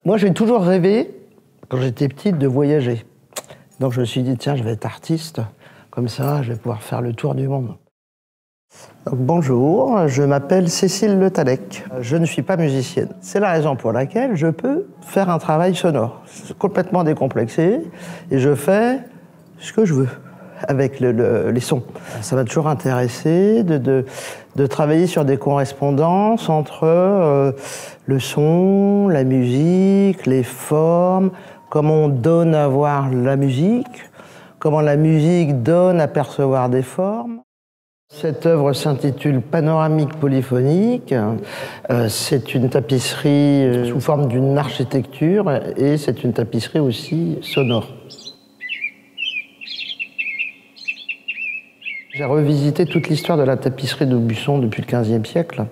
Moi, j'ai toujours rêvé, quand j'étais petite, de voyager. Donc je me suis dit, tiens, je vais être artiste, comme ça, je vais pouvoir faire le tour du monde. Donc, bonjour, je m'appelle Cécile Le Tallec. Je ne suis pas musicienne. C'est la raison pour laquelle je peux faire un travail sonore. C'est complètement décomplexé, et je fais ce que je veux avec les sons. Ça m'a toujours intéressé de travailler sur des correspondances entre le son, la musique, les formes, comment on donne à voir la musique, comment la musique donne à percevoir des formes. Cette œuvre s'intitule Panoramique polyphonique. C'est une tapisserie sous forme d'une architecture et c'est une tapisserie aussi sonore. J'ai revisité toute l'histoire de la tapisserie d'Aubusson depuis le XVe siècle.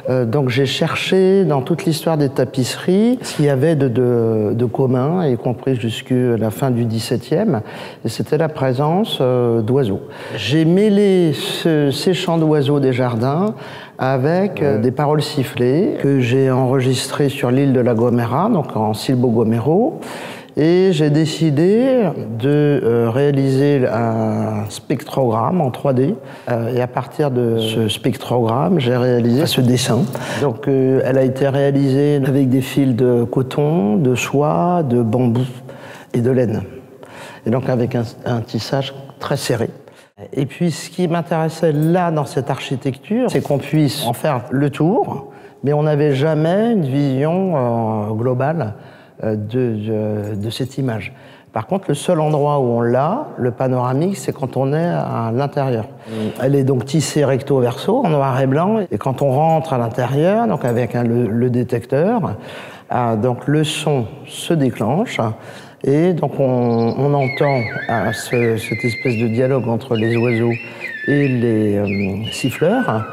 Donc j'ai cherché dans toute l'histoire des tapisseries ce qu'il y avait de commun, y compris jusqu'à la fin du XVIIe, et c'était la présence d'oiseaux. J'ai mêlé ces chants d'oiseaux des jardins avec des paroles sifflées que j'ai enregistrées sur l'île de La Gomera, donc en Silbo Gomero. Et j'ai décidé de réaliser un spectrogramme en 3D. Et à partir de ce spectrogramme, j'ai réalisé ce dessin. Donc elle a été réalisée avec des fils de coton, de soie, de bambou et de laine. Et donc avec un tissage très serré. Et puis ce qui m'intéressait là dans cette architecture, c'est qu'on puisse en faire le tour, mais on n'avait jamais une vision globale de cette image. Par contre, le seul endroit où on l'a, le panoramique, c'est quand on est à l'intérieur. Elle est donc tissée recto verso, en noir et blanc, et quand on rentre à l'intérieur, donc avec le détecteur, donc le son se déclenche, et donc on entend cette espèce de dialogue entre les oiseaux et les siffleurs.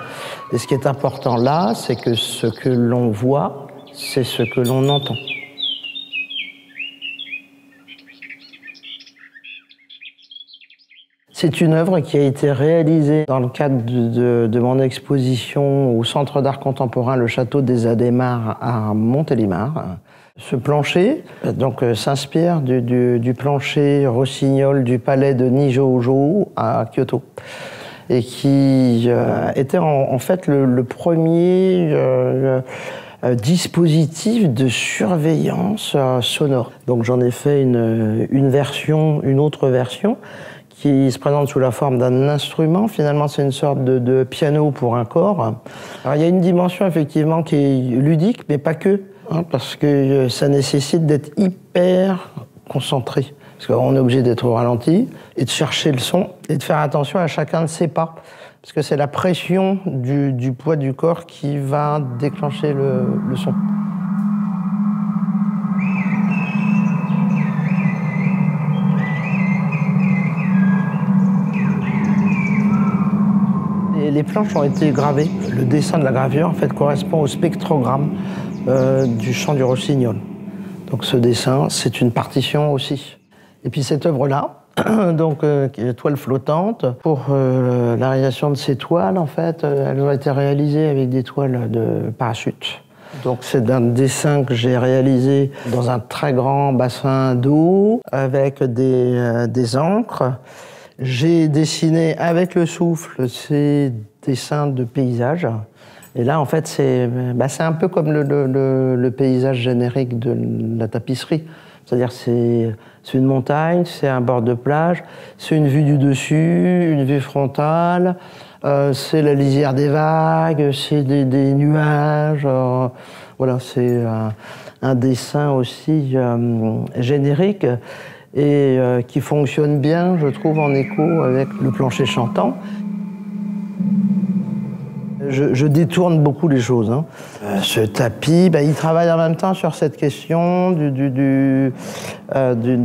Et ce qui est important là, c'est que ce que l'on voit, c'est ce que l'on entend. C'est une œuvre qui a été réalisée dans le cadre de mon exposition au Centre d'art contemporain Le Château des Adhémars à Montélimar. Ce plancher s'inspire du plancher Rossignol du palais de Nijō-jō à Kyoto et qui était en fait le premier dispositif de surveillance sonore. Donc j'en ai fait une autre version qui se présente sous la forme d'un instrument. Finalement, c'est une sorte de piano pour un corps. Alors, il y a une dimension, effectivement, qui est ludique, mais pas que, parce que ça nécessite d'être hyper concentré. Parce qu'on est obligé d'être au ralenti et de chercher le son et de faire attention à chacun de ses pas. Parce que c'est la pression du poids du corps qui va déclencher le son. Les planches ont été gravées. Le dessin de la gravure, en fait, correspond au spectrogramme du chant du rossignol. Donc ce dessin, c'est une partition aussi. Et puis cette œuvre-là, qui est toile flottante, pour la réalisation de ces toiles, en fait, elles ont été réalisées avec des toiles de parachute. Donc c'est un dessin que j'ai réalisé dans un très grand bassin d'eau, avec des encres. J'ai dessiné avec le souffle ces dessins de paysages. Et là, en fait, c'est un peu comme le paysage générique de la tapisserie. C'est-à-dire c'est une montagne, c'est un bord de plage, c'est une vue du dessus, une vue frontale, c'est la lisière des vagues, c'est des nuages. Voilà, c'est un dessin aussi générique. Et qui fonctionne bien, je trouve, en écho avec le plancher chantant. Je détourne beaucoup les choses. Ce tapis, il travaille en même temps sur cette question de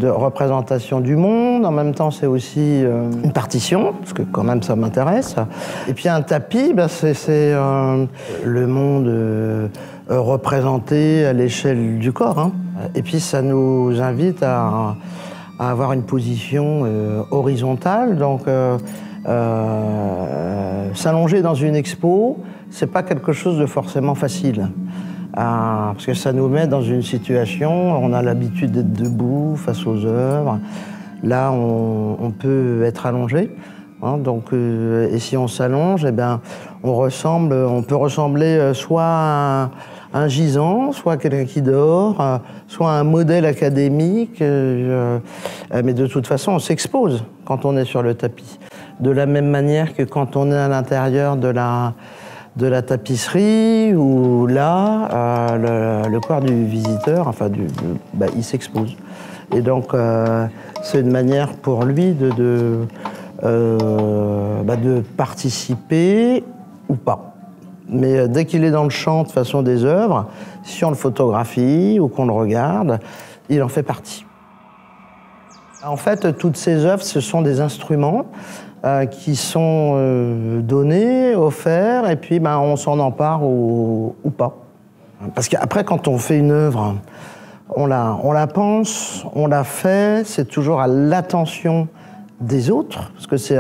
représentation du monde. En même temps, c'est aussi une partition, parce que quand même, ça m'intéresse. Et puis un tapis, c'est le monde représenté à l'échelle du corps. Et puis ça nous invite à avoir une position horizontale, donc s'allonger dans une expo, c'est pas quelque chose de forcément facile. parce que ça nous met dans une situation, on a l'habitude d'être debout face aux œuvres. Là, on peut être allongé. Hein, donc, et si on s'allonge, eh bien, on peut ressembler soit à un gisant, soit à quelqu'un qui dort, soit à un modèle académique. Mais de toute façon, on s'expose quand on est sur le tapis. De la même manière que quand on est à l'intérieur de la tapisserie, où là, le corps du visiteur, enfin, il s'expose. Et donc, c'est une manière pour lui de participer ou pas. Mais dès qu'il est dans le champ, de façon des œuvres, si on le photographie ou qu'on le regarde, il en fait partie. En fait, toutes ces œuvres, ce sont des instruments qui sont donnés, offerts, et puis on s'en empare ou pas. Parce qu'après, quand on fait une œuvre, on la pense, on la fait, c'est toujours à l'attention des autres, parce que c'est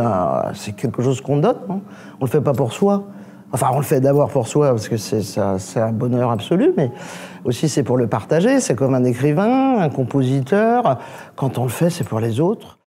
quelque chose qu'on donne, hein. On le fait pas pour soi. Enfin, on le fait d'abord pour soi, parce que c'est un bonheur absolu, mais aussi c'est pour le partager. C'est comme un écrivain, un compositeur. Quand on le fait, c'est pour les autres.